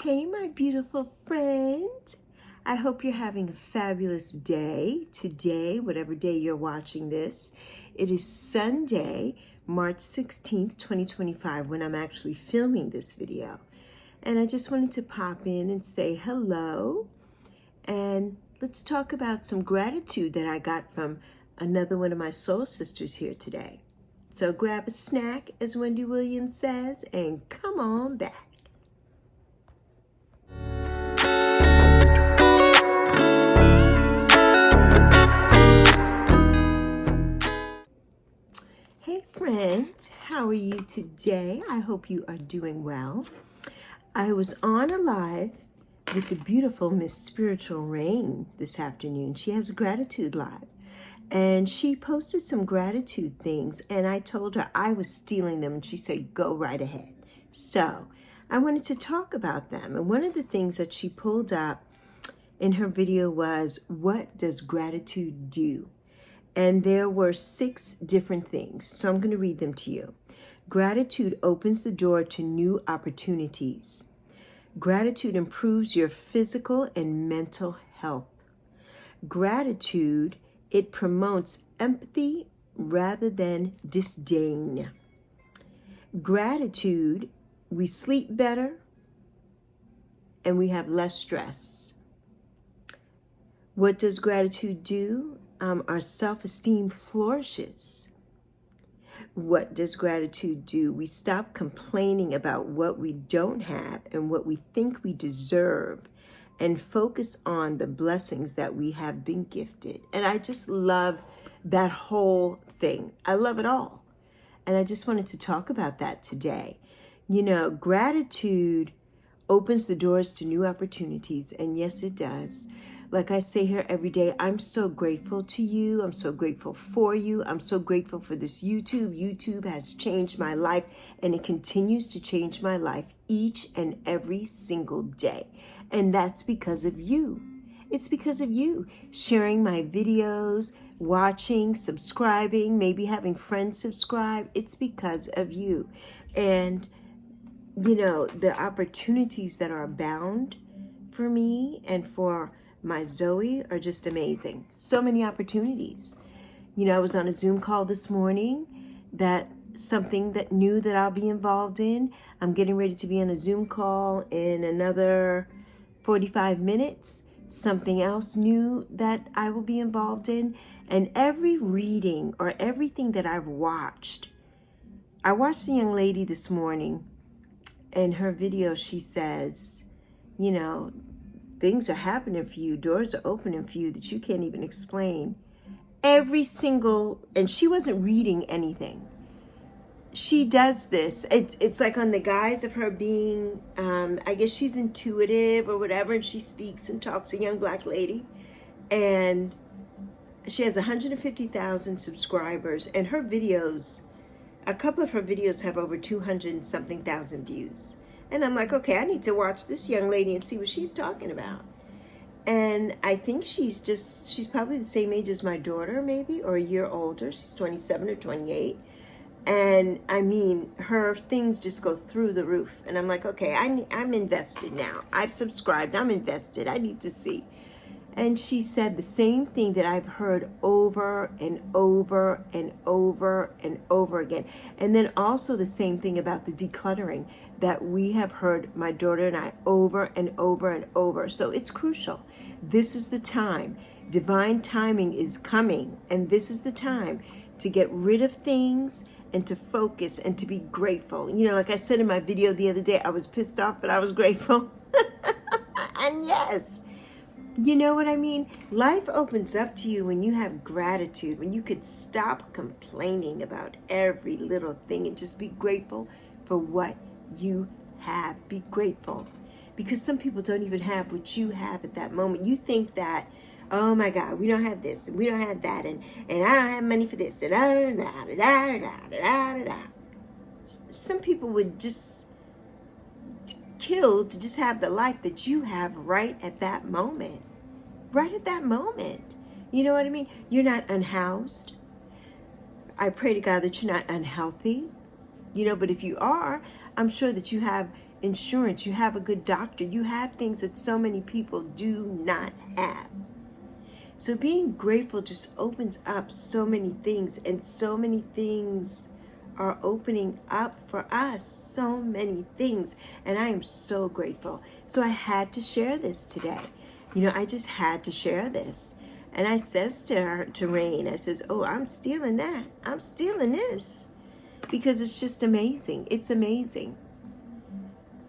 Hey, my beautiful friend. I hope you're having a fabulous day. Today, whatever day you're watching this, it is Sunday, March 16th, 2025, when I'm actually filming this video. And I just wanted to pop in and say hello. And let's talk about some gratitude that I got from another one of my soul sisters here today. So grab a snack, as Wendy Williams says, and come on back. Hey friends, how are you today? I hope you are doing well. I was on a live with the beautiful Miss Spiritual Rain this afternoon. She has a gratitude live. And she posted some gratitude things, and I told her I was stealing them, and she said, go right ahead. So I wanted to talk about them. And one of the things that she pulled up in her video was, what does gratitude do? And there were 6 different things. So I'm going to read them to you. Gratitude opens the door to new opportunities. Gratitude improves your physical and mental health. Gratitude, it promotes empathy rather than disdain. Gratitude, we sleep better and we have less stress. What does gratitude do? Our self-esteem flourishes. What does gratitude do? We stop complaining about what we don't have and what we think we deserve, and focus on the blessings that we have been gifted. And I just love that whole thing. I love it all. And I just wanted to talk about that today. You know, gratitude opens the doors to new opportunities. And yes, it does. Like I say here every day, I'm so grateful to you. I'm so grateful for you. I'm so grateful for this YouTube. YouTube has changed my life, and it continues to change my life each and every single day. And that's because of you. It's because of you sharing my videos, watching, subscribing, maybe having friends subscribe. It's because of you. And, you know, the opportunities that are abound for me and for my Zoe are just amazing. So many opportunities. You know, I was on a Zoom call this morning, that something that new that I'll be involved in. I'm getting ready to be on a Zoom call in another 45 minutes, something else new that I will be involved in. And every reading or everything that I've watched, I watched a young lady this morning, and her video, she says, you know, things are happening for you, doors are opening for you that you can't even explain. Every single, and she wasn't reading anything. She does this. It's like on the guise of her being, I guess she's intuitive or whatever, and she speaks and talks, a young black lady. And she has 150,000 subscribers, and her videos, a couple of her videos have over 200 and something thousand views. And I'm like, okay, I need to watch this young lady and see what she's talking about. And I think she's probably the same age as my daughter, maybe, or a year older. She's 27 or 28. And I mean, her things just go through the roof. And I'm like, okay, I'm invested now. I've subscribed. I'm invested. I need to see. And she said the same thing that I've heard over and over and over and over again. And then also the same thing about the decluttering that we have heard, my daughter and I, over and over and over. So it's crucial. This is the time. Divine timing is coming. And this is the time to get rid of things and to focus and to be grateful. You know, like I said in my video the other day, I was pissed off, but I was grateful. And yes, you know what I mean? Life opens up to you when you have gratitude, when you could stop complaining about every little thing and just be grateful for what you have. Be grateful. Because some people don't even have what you have at that moment. You think that, oh my God, we don't have this and we don't have that, and I don't have money for this, and Some people would just kill to just have the life that you have right at that moment. Right at that moment. You know what I mean? You're not unhoused. I pray to God that you're not unhealthy. You know, but if you are, I'm sure that you have insurance, you have a good doctor, you have things that so many people do not have. So being grateful just opens up so many things, and so many things are opening up for us, so many things, and I am so grateful. So I had to share this today. You know, I just had to share this. And I says to her, to Rain, I says, oh, I'm stealing that. I'm stealing this. Because it's just amazing. It's amazing.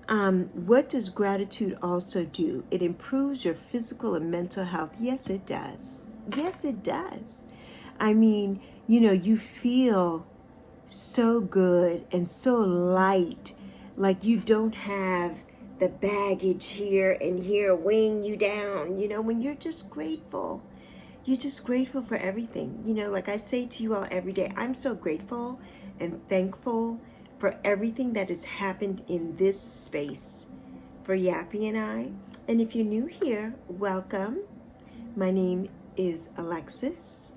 What does gratitude also do? It improves your physical and mental health. Yes, it does. Yes, it does. I mean, you know, you feel so good and so light, like you don't have the baggage here and here weighing you down. You know, when you're just grateful, you're just grateful for everything. You know, like I say to you all every day, I'm so grateful and thankful for everything that has happened in this space for Yappy and I. And if you're new here, welcome. My name is Alexis.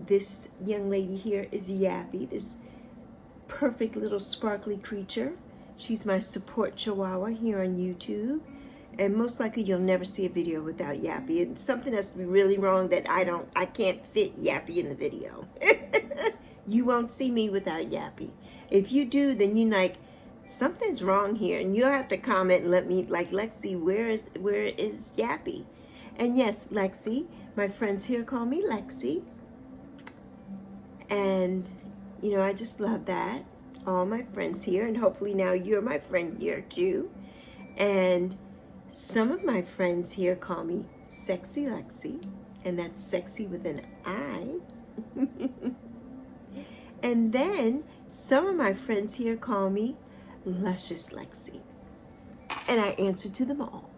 This young lady here is Yappy, this perfect little sparkly creature. She's my support Chihuahua here on YouTube. And most likely you'll never see a video without Yappy. And something has to be really wrong that I can't fit Yappy in the video. You won't see me without Yappy. If you do, then you're like, something's wrong here. And you'll have to comment and let me, like, Lexi, where is Yappy? And yes, Lexi, my friends here call me Lexi. And, you know, I just love that. All my friends here, and hopefully now you're my friend here too. And some of my friends here call me Sexi Lexi, and that's sexy with an I. And then some of my friends here call me Luscious Lexi, and I answer to them all.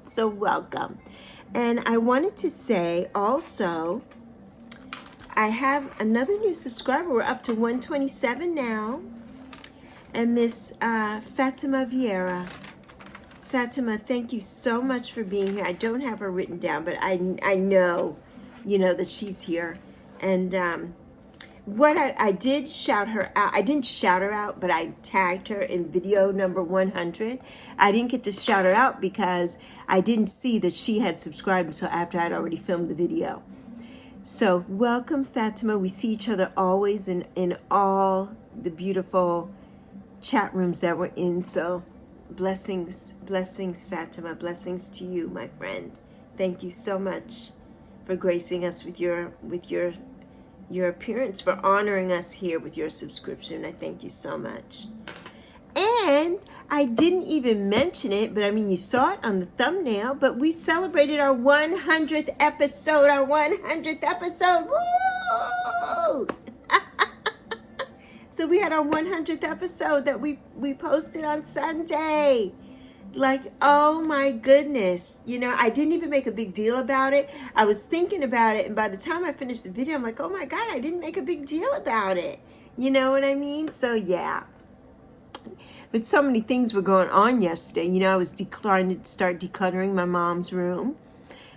So welcome. And I wanted to say also, I have another new subscriber. We're up to 127 now. And Miss Fatima Vieira. Fatima, thank you so much for being here. I don't have her written down, but I know, you know, that she's here. And what I did shout her out. I didn't shout her out, but I tagged her in video number 100. I didn't get to shout her out because I didn't see that she had subscribed until after I'd already filmed the video. So welcome, Fatima. We see each other always in all the beautiful chat rooms that we're in. So blessings, Fatima. Blessings to you, my friend. Thank you so much for gracing us with your appearance, for honoring us here with your subscription. I thank you so much. And I didn't even mention it, but I mean, you saw it on the thumbnail, but we celebrated our 100th episode, Woo! So we had our 100th episode that we posted on Sunday. Like, oh my goodness. You know, I didn't even make a big deal about it. I was thinking about it, and by the time I finished the video, I'm like, oh my God, I didn't make a big deal about it. You know what I mean? So yeah. But so many things were going on yesterday. You know, I was trying to start decluttering my mom's room.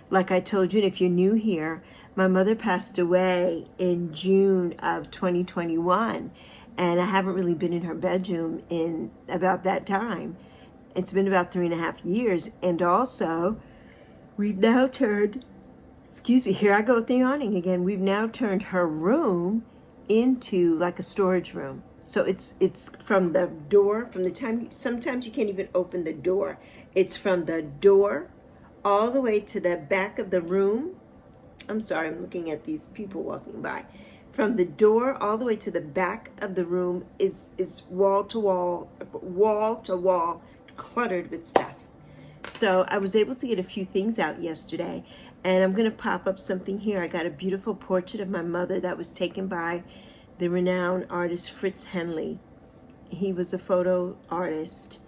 Like I told you, and if you're new here, my mother passed away in June of 2021. And I haven't really been in her bedroom in about that time. It's been about 3.5 years. And also, we've now turned, excuse me, here I go with the yawning again. We've now turned her room into like a storage room. So it's from the door, from the time, sometimes you can't even open the door. It's from the door all the way to the back of the room. I'm sorry, I'm looking at these people walking by. From the door all the way to the back of the room is wall to wall, cluttered with stuff. So I was able to get a few things out yesterday, and I'm gonna pop up something here. I got a beautiful portrait of my mother that was taken by the renowned artist Fritz Henley. He was a photo artist.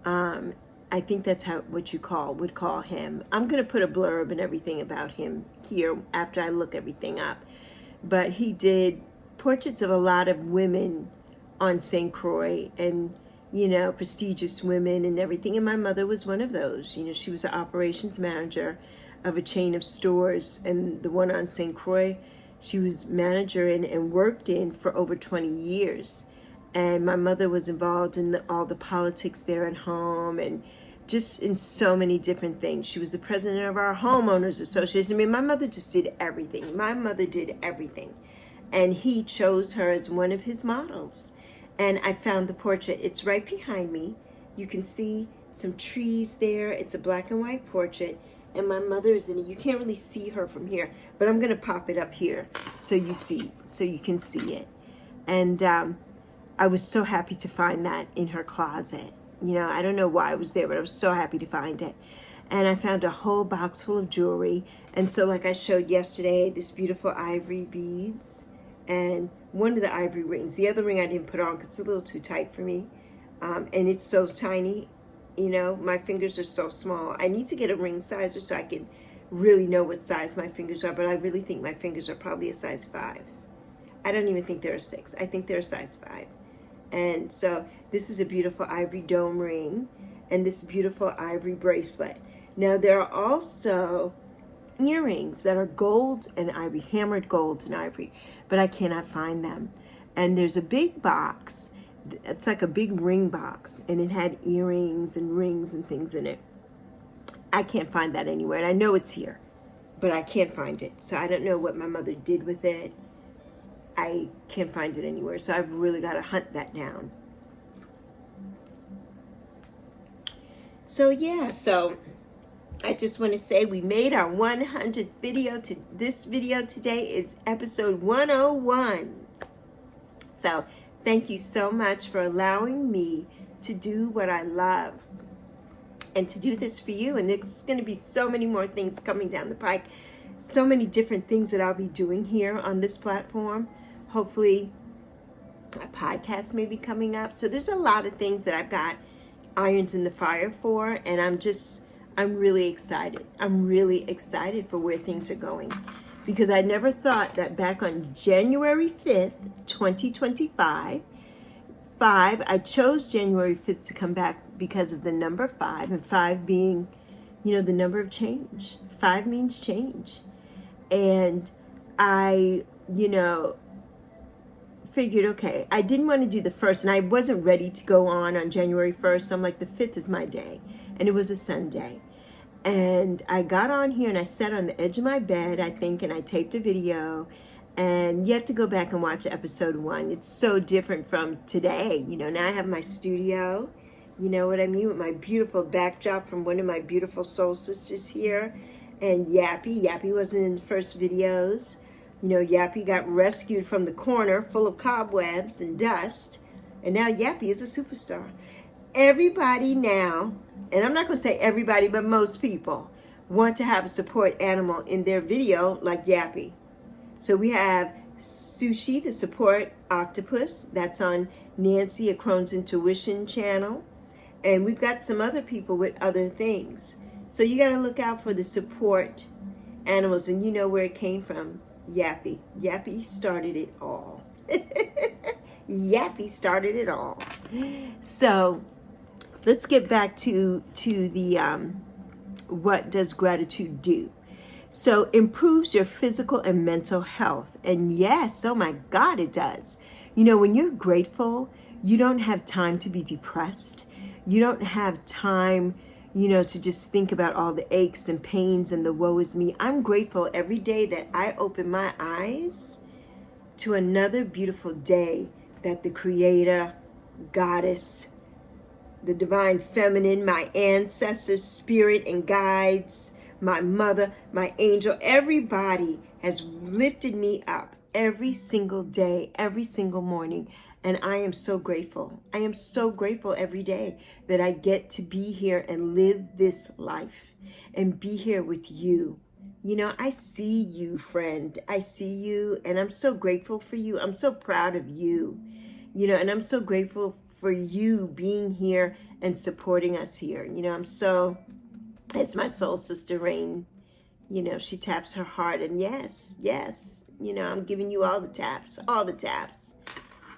I think that's what you would call him. I'm gonna put a blurb and everything about him here after I look everything up. But he did portraits of a lot of women on St. Croix, and you know, prestigious women and everything. And my mother was one of those. You know, she was an operations manager of a chain of stores, and the one on St. Croix, she was manager in and worked in for over 20 years. And my mother was involved in all the politics there at home, and just in so many different things. She was the president of our homeowners association. I mean, my mother just did everything. My mother did everything. And he chose her as one of his models. And I found the portrait. It's right behind me. You can see some trees there. It's a black and white portrait. And my mother is in it. You can't really see her from here, but I'm going to pop it up here so you can see it. And I was so happy to find that in her closet. You know, I don't know why it was there, but I was so happy to find it. And I found a whole box full of jewelry. And so, like I showed yesterday, this beautiful ivory beads and one of the ivory rings. The other ring I didn't put on because it's a little too tight for me. And it's so tiny. You know, my fingers are so small. I need to get a ring sizer so I can really know what size my fingers are. But I really think my fingers are probably a size 5. I don't even think they're a 6. I think they're a size 5. And so this is a beautiful ivory dome ring and this beautiful ivory bracelet. Now there are also earrings that are gold and ivory, hammered gold and ivory, but I cannot find them. And there's a big box. It's like a big ring box, and it had earrings and rings and things in it. I can't find that anywhere, and I know it's here, but I can't find it. So I don't know what my mother did with it. I can't find it anywhere, so I've really got to hunt that down. So yeah, so I just want to say we made our 100th video. This video today is episode 101. So thank you so much for allowing me to do what I love and to do this for you. And there's going to be so many more things coming down the pike. So many different things that I'll be doing here on this platform. Hopefully a podcast may be coming up. So there's a lot of things that I've got irons in the fire for. And I'm really excited. I'm really excited for where things are going. Because I never thought that back on January 5th, 2025, I chose January 5th to come back because of the number 5, and 5 being, you know, the number of change. 5 means change. And I, you know, figured, okay, I didn't want to do the 1st, and I wasn't ready to go on January 1st, so I'm like, the 5th is my day. And it was a Sunday. And I got on here and I sat on the edge of my bed, I think, and I taped a video. And you have to go back and watch episode 1. It's so different from today. You know, now I have my studio, you know what I mean, with my beautiful backdrop from one of my beautiful soul sisters here. And Yappy. Yappy wasn't in the first videos. You know, Yappy got rescued from the corner full of cobwebs and dust. And now Yappy is a superstar. Everybody now, and I'm not going to say everybody, but most people want to have a support animal in their video like Yappy. So we have Sushi, the support octopus. That's on Nancy Acrone's Intuition channel. And we've got some other people with other things. So you got to look out for the support animals. And you know where it came from. Yappy. Yappy started it all. Yappy started it all. So let's get back to the what does gratitude do? So improves your physical and mental health. And yes, oh my God, it does. You know, when you're grateful, you don't have time to be depressed. You don't have time, you know, to just think about all the aches and pains and the woe is me. I'm grateful every day that I open my eyes to another beautiful day that the Creator, Goddess, the Divine Feminine, my ancestors, spirit and guides, my mother, my angel, everybody has lifted me up every single day, every single morning. And I am so grateful. I am so grateful every day that I get to be here and live this life and be here with you. You know, I see you, friend. I see you, and I'm so grateful for you. I'm so proud of you, you know, and I'm so grateful for you being here and supporting us here. You know, I'm so, as my soul sister Rain, you know, she taps her heart, and yes, you know, I'm giving you all the taps,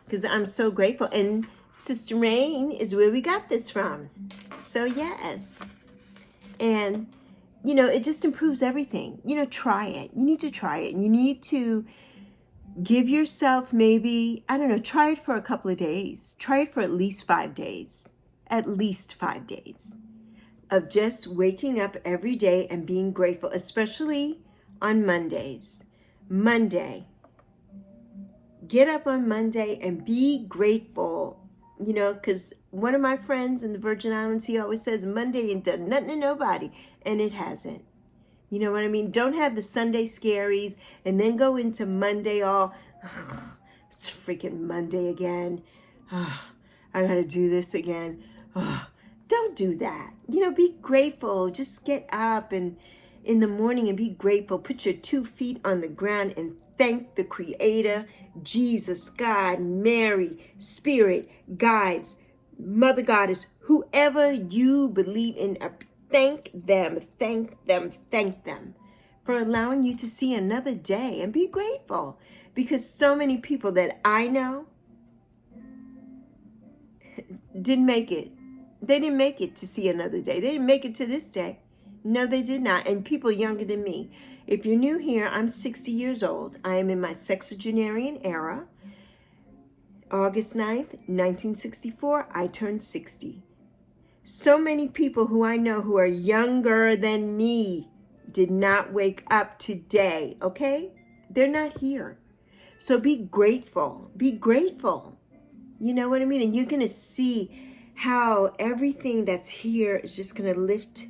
because I'm so grateful. And Sister Rain is where we got this from. So yes. And, you know, it just improves everything. You know, try it. You need to try it. You need to Give yourself maybe, I don't know, try it for a couple of days. Try it for at least 5 days. At least 5 days of just waking up every day and being grateful, especially on Mondays. Monday. Get up on Monday and be grateful. You know, because one of my friends in the Virgin Islands, he always says Monday ain't done nothing to nobody. And it hasn't. You know what I mean? Don't have the Sunday scaries and then go into Monday all, it's freaking Monday again. I gotta do this again. Don't do that. You know, be grateful. Just get up and in the morning and be grateful. Put your 2 feet on the ground and thank the Creator, Jesus, God, Mary, Spirit, guides, Mother Goddess, whoever you believe in. Thank them for allowing you to see another day, and be grateful, because so many people that I know didn't make it. They didn't make it to see another day. They didn't make it to this day. No, they did not. And people younger than me. If you're new here, I'm 60 years old. I am in my Sexagenarian era. August 9th, 1964, I turned 60. So many people who I know who are younger than me did not wake up today, okay? They're not here. So be grateful. Be grateful. You know what I mean? And you're going to see how everything that's here is just going to lift.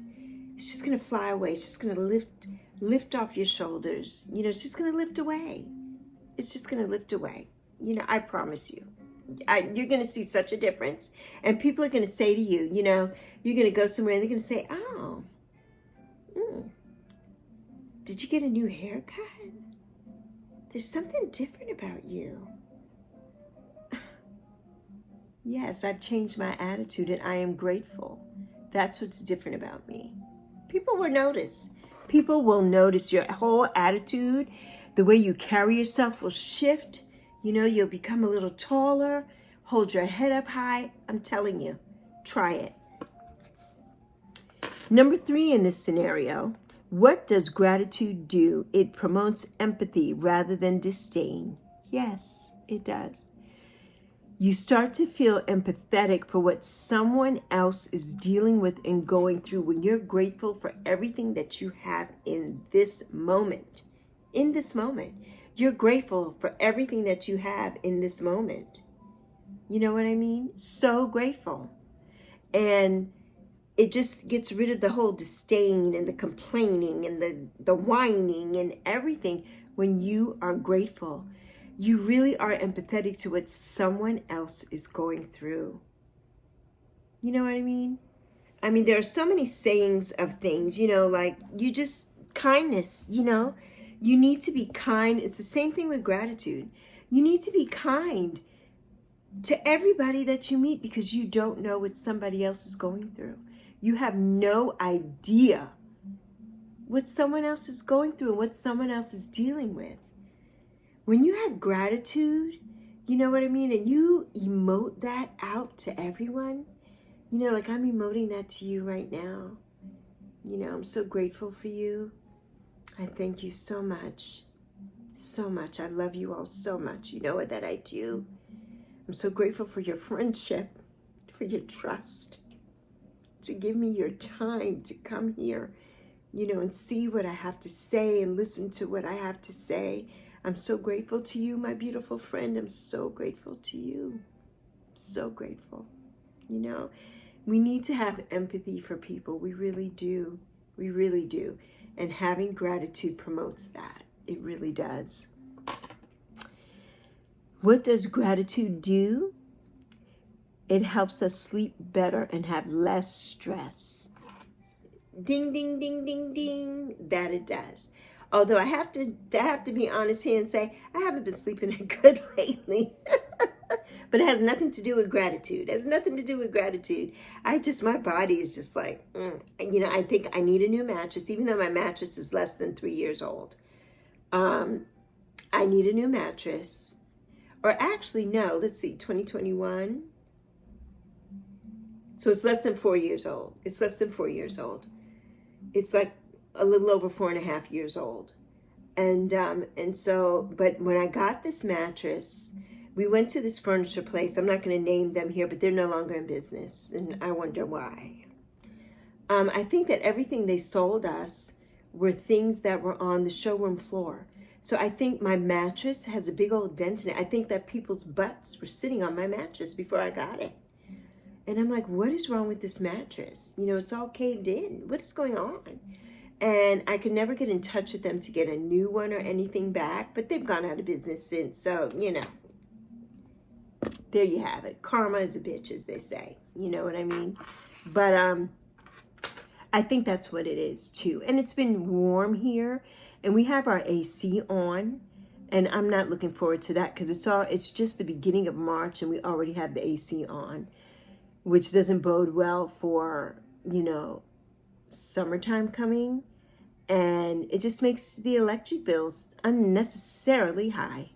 It's just going to fly away. It's just going to lift off your shoulders. You know, it's just going to lift away. It's just going to lift away. You know, I promise you. You're going to see such a difference. And people are going to say to you, you know, you're going to go somewhere and they're going to say, oh, did you get a new haircut? There's something different about you. Yes, I've changed my attitude and I am grateful. That's what's different about me. People will notice. People will notice your whole attitude. The way you carry yourself will shift. You know, you'll become a little taller. Hold your head up high. I'm telling you, try it. Number 3 in this scenario, what does gratitude do? It promotes empathy rather than disdain. Yes, it does. You start to feel empathetic for what someone else is dealing with and going through when you're grateful for everything that you have in this moment. In this moment. You're grateful for everything that you have in this moment. You know what I mean? So grateful. And it just gets rid of the whole disdain and the complaining and the whining and everything when you are grateful. You really are empathetic to what someone else is going through. You know what I mean? I mean, there are so many sayings of things, you know, like you just, kindness, you know. You need to be kind. It's the same thing with gratitude. You need to be kind to everybody that you meet because you don't know what somebody else is going through. You have no idea what someone else is going through and what someone else is dealing with. When you have gratitude, you know what I mean? And you emote that out to everyone. You know, like I'm emoting that to you right now. You know, I'm so grateful for you. I thank you so much. So much. I love you all so much. You know what that I do. I'm so grateful for your friendship, for your trust, to give me your time to come here, you know, and see what I have to say and listen to what I have to say. I'm so grateful to you, my beautiful friend. I'm so grateful to you. So grateful. You know, we need to have empathy for people. We really do. We really do. And having gratitude promotes that. It really does. What does gratitude do? It helps us sleep better and have less stress. Ding, ding, ding, ding, ding. That it does. Although I have to be honest here and say, I haven't been sleeping that good lately. But it has nothing to do with gratitude. It has nothing to do with gratitude. My body is just like, you know, I think I need a new mattress, even though my mattress is less than 3 years old. I need a new mattress. Or actually, no, let's see, 2021. So it's less than 4 years old. It's less than 4 years old. It's like a little over 4.5 years old. And so, but when I got this mattress, we went to this furniture place. I'm not going to name them here, but they're no longer in business, and I wonder why. I think that everything they sold us were things that were on the showroom floor. So I think my mattress has a big old dent in it. I think that people's butts were sitting on my mattress before I got it. And I'm like, what is wrong with this mattress? You know, it's all caved in. What is going on? And I could never get in touch with them to get a new one or anything back, but they've gone out of business since. So, you know, there you have it. Karma is a bitch, as they say. You know what I mean? But I think that's what it is too. And it's been warm here, and we have our AC on, and I'm not looking forward to that because it's just the beginning of March and we already have the AC on, which doesn't bode well for, you know, summertime coming. And it just makes the electric bills unnecessarily high.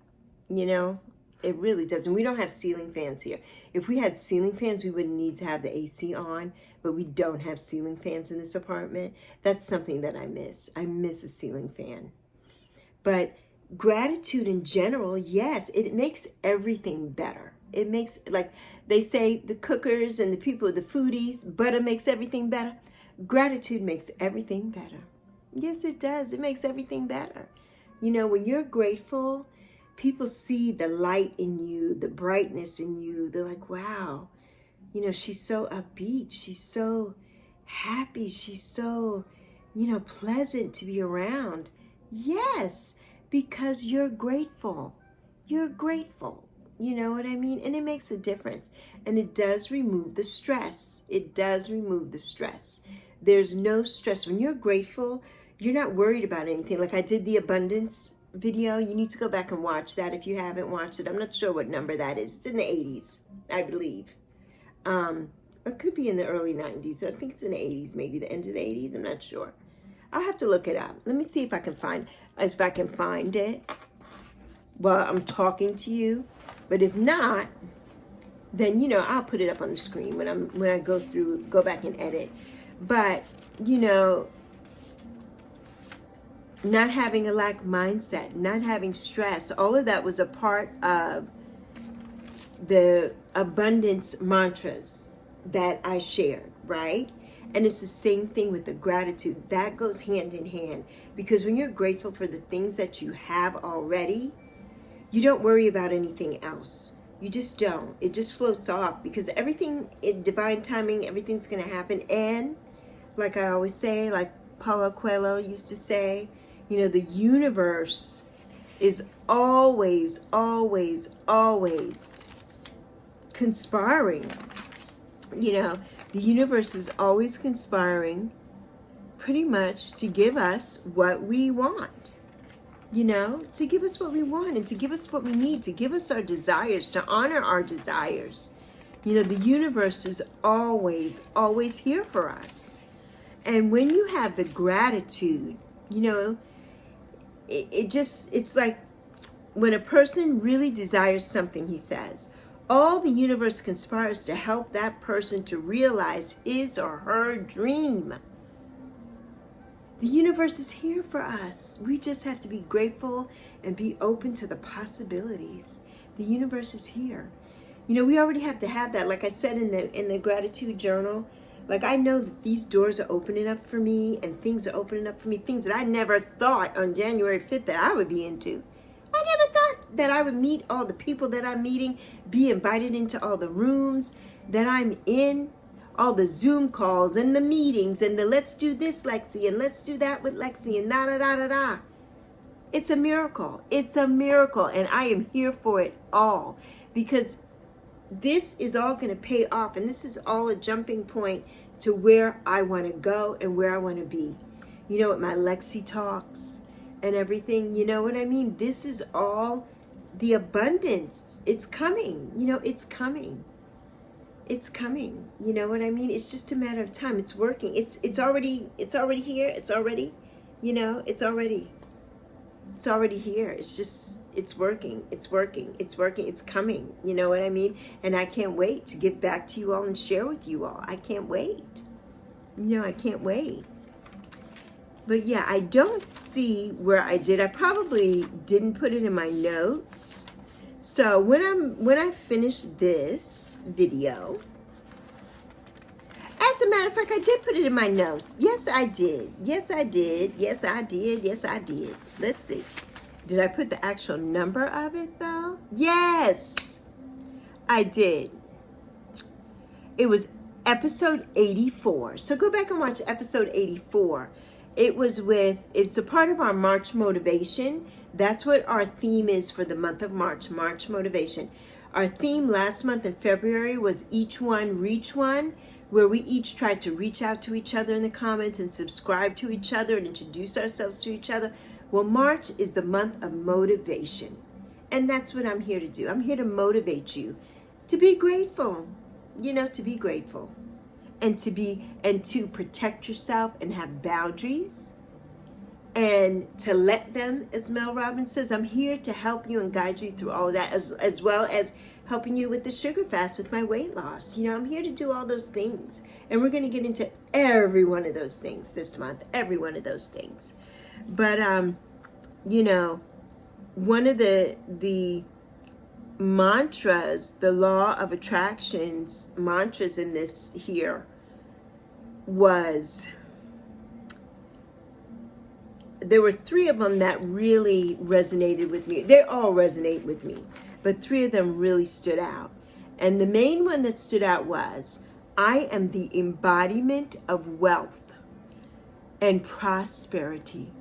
You know, it really doesn't. We don't have ceiling fans here. If we had ceiling fans, we wouldn't need to have the AC on, but we don't have ceiling fans in this apartment. That's something that I miss. I miss a ceiling fan. But gratitude in general, yes, it makes everything better. It makes, like they say, the cookers and the people, the foodies, butter makes everything better. Gratitude makes everything better. Yes, it does. It makes everything better. You know, when you're grateful, people see the light in you, the brightness in you. They're like, wow, you know, she's so upbeat. She's so happy. She's so, you know, pleasant to be around. Yes, because you're grateful. You're grateful. You know what I mean? And it makes a difference. And it does remove the stress. It does remove the stress. There's no stress. When you're grateful, you're not worried about anything. Like I did the abundance video. You need to go back and watch that if you haven't watched it. I'm not sure what number that is. It's in the 80s, I believe. It could be in the early 90s. I think it's in the 80s, maybe the end of the 80s. I'm not sure. I'll have to look it up. Let me see if I can find it while I'm talking to you. But if not, then, you know, I'll put it up on the screen when I go back and edit. But, you know, not having a lack mindset, not having stress, all of that was a part of the abundance mantras that I shared, right? And it's the same thing with the gratitude. That goes hand in hand, because when you're grateful for the things that you have already, you don't worry about anything else. You just don't. It just floats off, because everything in divine timing, everything's going to happen. And like I always say, like Paulo Coelho used to say, you know, the universe is always, always, always conspiring. You know, the universe is always conspiring pretty much to give us what we want. You know, to give us what we want and to give us what we need, to give us our desires, to honor our desires. You know, the universe is always, always here for us. And when you have the gratitude, you know, it's like when a person really desires something, he says, all the universe conspires to help that person to realize his or her dream. The universe is here for us. We just have to be grateful and be open to the possibilities. The universe is here. You know, we already have to have that. Like I said in the gratitude journal, like I know that these doors are opening up for me and things are opening up for me, things that I never thought on January 5th that I would be into. I never thought that I would meet all the people that I'm meeting, be invited into all the rooms that I'm in, all the Zoom calls and the meetings and the let's do this, Lexi, and let's do that with Lexi, and da-da-da-da-da. It's a miracle. It's a miracle, and I am here for it all, because this is all going to pay off, and this is all a jumping point to where I want to go and where I want to be. You know, with my Lexi Talks and everything, you know what I mean? This is all the abundance. It's coming. You know, it's coming. It's coming. You know what I mean? It's just a matter of time. It's working. It's already here. It's already, you know, it's already here. It's just, it's working. It's working. It's working. It's coming. You know what I mean? And I can't wait to get back to you all and share with you all. I can't wait. You know, I can't wait. But yeah, I don't see where I did. I probably didn't put it in my notes. So when I finish this video, as a matter of fact, I did put it in my notes. Yes, I did. Yes, I did. Yes, I did. Yes, I did. Let's see. Did I put the actual number of it though? Yes, I did. It was episode 84. So go back and watch episode 84. It's a part of our March motivation. That's what our theme is for the month of March, March motivation. Our theme last month in February was Each One, Reach One, where we each tried to reach out to each other in the comments and subscribe to each other and introduce ourselves to each other. Well, March is the month of motivation. And that's what I'm here to do. I'm here to motivate you to be grateful, to be grateful. And to protect yourself and have boundaries and to let them, as Mel Robbins says. I'm here to help you and guide you through all of that, as well as helping you with the sugar fast with my weight loss. I'm here to do all those things, and we're going to get into every one of those things this month, every one of those things. But one of the mantras, the law of attractions mantras in this here there were 3 of them that really resonated with me. They all resonate with me, but 3 of them really stood out. And the main one that stood out was, I am the embodiment of wealth and prosperity.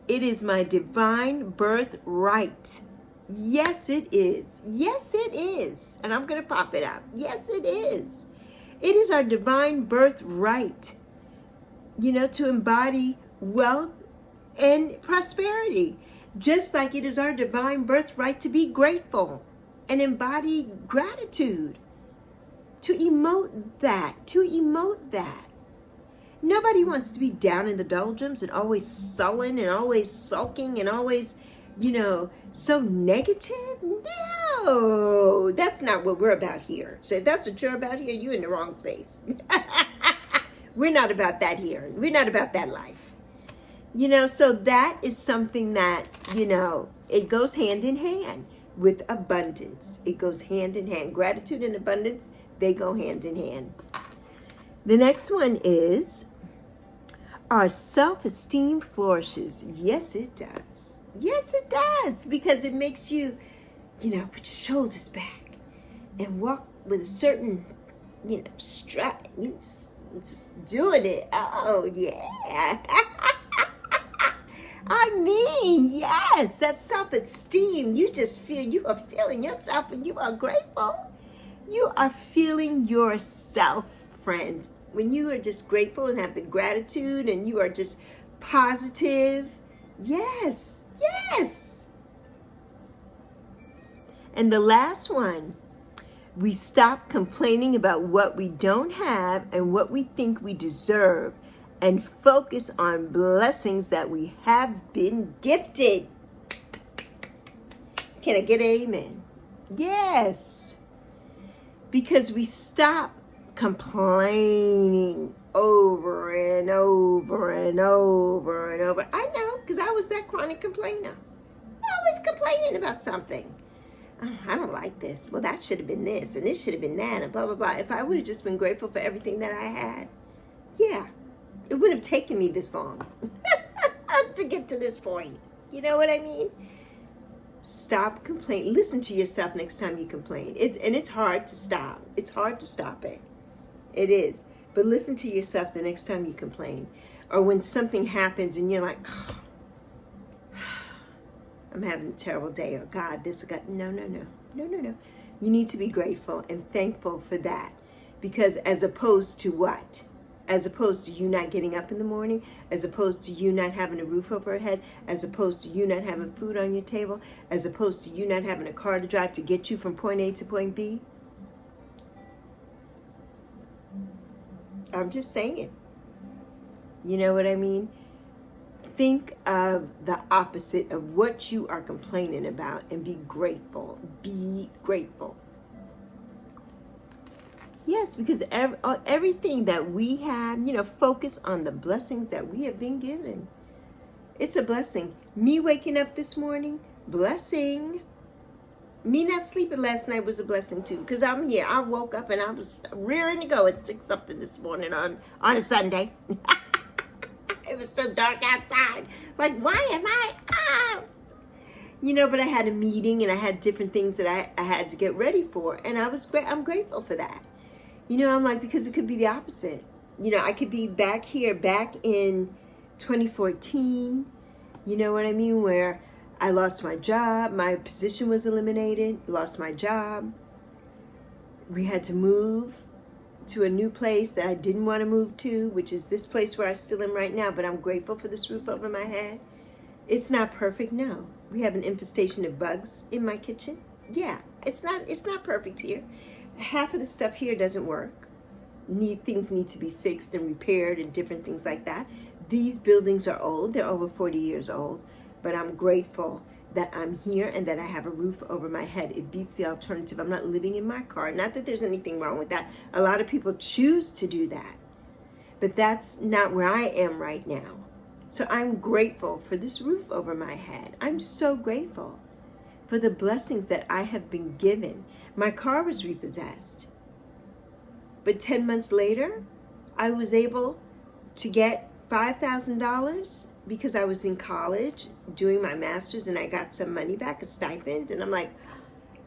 It is my divine birthright. Yes, it is. Yes, it is. And I'm going to pop it up. Yes, it is. It is our divine birthright, to embody wealth and prosperity. Just like it is our divine birthright to be grateful and embody gratitude. To emote that. Nobody wants to be down in the doldrums and always sullen and always sulking and always, so negative. No, that's not what we're about here. So if that's what you're about here, you're in the wrong space. We're not about that here. We're not about that life. So that is something that, it goes hand in hand with abundance. It goes hand in hand. Gratitude and abundance, they go hand in hand. The next one is, our self-esteem flourishes. Yes, it does. Yes, it does. Because it makes you, put your shoulders back and walk with a certain, strut. You just doing it. Oh, yeah. I mean, yes, that self-esteem. You are feeling yourself and you are grateful. You are feeling yourself, friend. When you are just grateful and have the gratitude and you are just positive. Yes, yes. And the last one, we stop complaining about what we don't have and what we think we deserve and focus on blessings that we have been gifted. Can I get an amen? Yes. Because we stop complaining over and over and over and over. I know, because I was that chronic complainer. Always complaining about something. Oh, I don't like this. Well, that should have been this, and this should have been that, and blah, blah, blah. If I would have just been grateful for everything that I had, yeah, it wouldn't have taken me this long to get to this point. You know what I mean? Stop complaining. Listen to yourself next time you complain. It's hard to stop. It's hard to stop it. It is. But listen to yourself the next time you complain. Or when something happens and you're like, oh, I'm having a terrible day. Or God, this or God. No. You need to be grateful and thankful for that. Because as opposed to what? As opposed to you not getting up in the morning, as opposed to you not having a roof over your head, as opposed to you not having food on your table, as opposed to you not having a car to drive to get you from point A to point B. I'm just saying. You know what I mean? Think of the opposite of what you are complaining about and be grateful. Be grateful. Yes, because everything that we have, you know, focus on the blessings that we have been given. It's a blessing. Me waking up this morning, blessing. Me not sleeping last night was a blessing too, because I'm here. I woke up and I was rearing to go at 6 something this morning on a Sunday. It was so dark outside. Like, why am I out? You know, but I had a meeting and I had different things that I had to get ready for. And I'm grateful for that. You know, I'm like, because it could be the opposite. You know, I could be back here, back in 2014. You know what I mean? Where I lost my job. My position was eliminated. Lost my job. We had to move to a new place that I didn't want to move to, which is this place where I still am right now. But I'm grateful for this roof over my head. It's not perfect, no. We have an infestation of bugs in my kitchen. Yeah, it's not perfect here. Half of the stuff here doesn't work. Things need to be fixed and repaired and different things like that. These buildings are old. They're over 40 years old. But I'm grateful that I'm here and that I have a roof over my head. It beats the alternative. I'm not living in my car. Not that there's anything wrong with that. A lot of people choose to do that. But that's not where I am right now. So I'm grateful for this roof over my head. I'm so grateful for the blessings that I have been given. My car was repossessed. But 10 months later, I was able to get $5,000 because I was in college doing my master's and I got some money back, a stipend. And I'm like,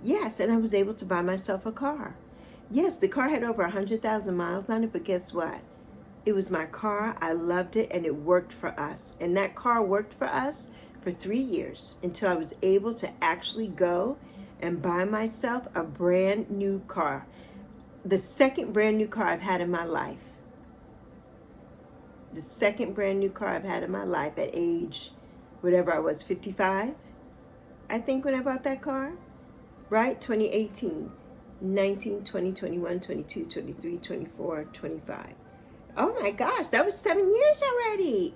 yes. And I was able to buy myself a car. Yes, the car had over 100,000 miles on it, but guess what? It was my car. I loved it and it worked for us. And that car worked for us for 3 years until I was able to actually go and buy myself a brand new car. The second brand new car I've had in my life. The second brand new car I've had in my life at age, whatever I was, 55, I think, when I bought that car, right? 2018, 19, 20, 21, 22, 23, 24, 25. Oh my gosh, that was 7 years already.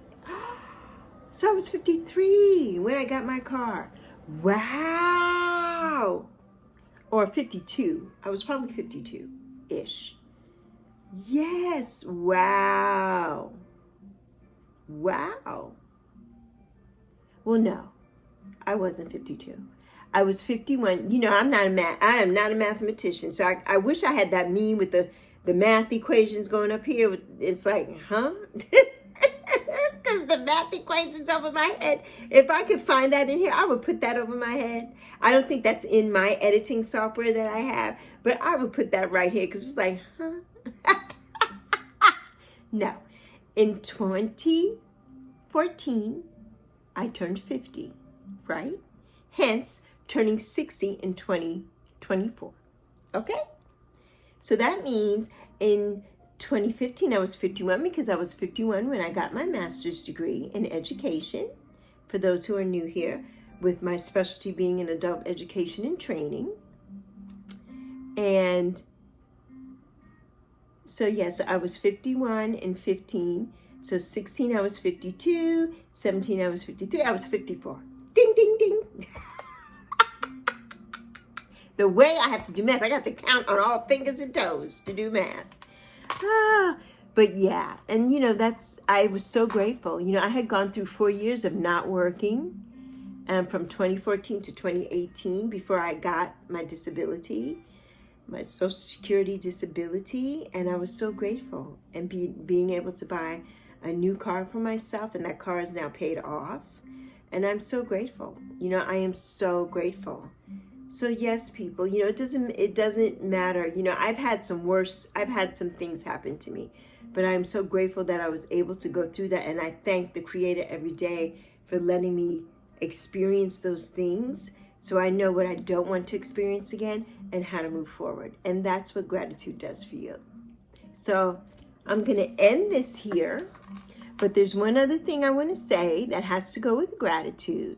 So I was 53 when I got my car. Wow. Or 52. I was probably 52-ish. Yes, wow. Wow. Well, no, I wasn't 52. I was 51. You know, I am not a mathematician. So I wish I had that meme with the math equations going up here. It's like, huh? Because the math equations over my head. If I could find that in here, I would put that over my head. I don't think that's in my editing software that I have, but I would put that right here because it's like, huh? No. In 2014, I turned 50, right? Hence, turning 60 in 2024. Okay? So that means in 2015, I was 51 because I was 51 when I got my master's degree in education. For those who are new here, with my specialty being in adult education and training. And so yes, I was 51 and 15. So 16, I was 52. 17, I was 53. I was 54. Ding, ding, ding. The way I have to do math, I got to count on all fingers and toes to do math. But yeah, and you know, I was so grateful. You know, I had gone through 4 years of not working, from 2014 to 2018 before I got my disability, my Social Security disability, and I was so grateful. And being able to buy a new car for myself, and that car is now paid off, and I'm so grateful. You know, I am so grateful. So yes, people, you know, it doesn't matter. You know, I've had some things happen to me, but I'm so grateful that I was able to go through that. And I thank the Creator every day for letting me experience those things so I know what I don't want to experience again and how to move forward. And that's what gratitude does for you. So I'm going to end this here, but there's one other thing I want to say that has to go with gratitude.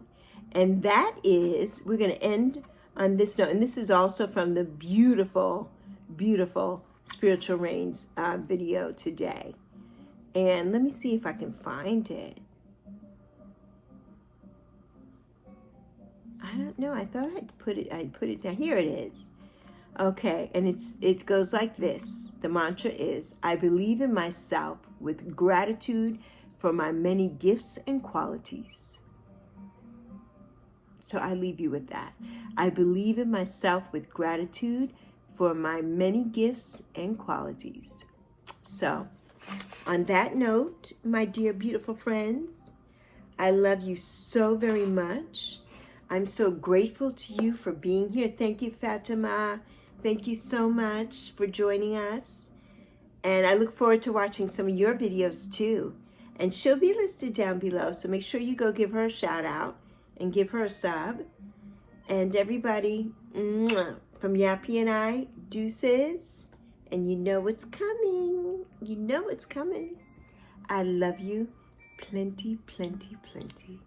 And that is, we're going to end on this note, and this is also from the beautiful, beautiful Spiritual Rains video today. And let me see if I can find it. I don't know. I thought I'd put it down. Here it is. Okay, and it goes like this. The mantra is, I believe in myself with gratitude for my many gifts and qualities. So I leave you with that. I believe in myself with gratitude for my many gifts and qualities. So, on that note, my dear beautiful friends, I love you so very much. I'm so grateful to you for being here. Thank you, Fatima. Thank you so much for joining us. And I look forward to watching some of your videos too. And she'll be listed down below, so make sure you go give her a shout out and give her a sub. And everybody, from Yappy and I, deuces. And you know what's coming. You know what's coming. I love you. Plenty, plenty, plenty.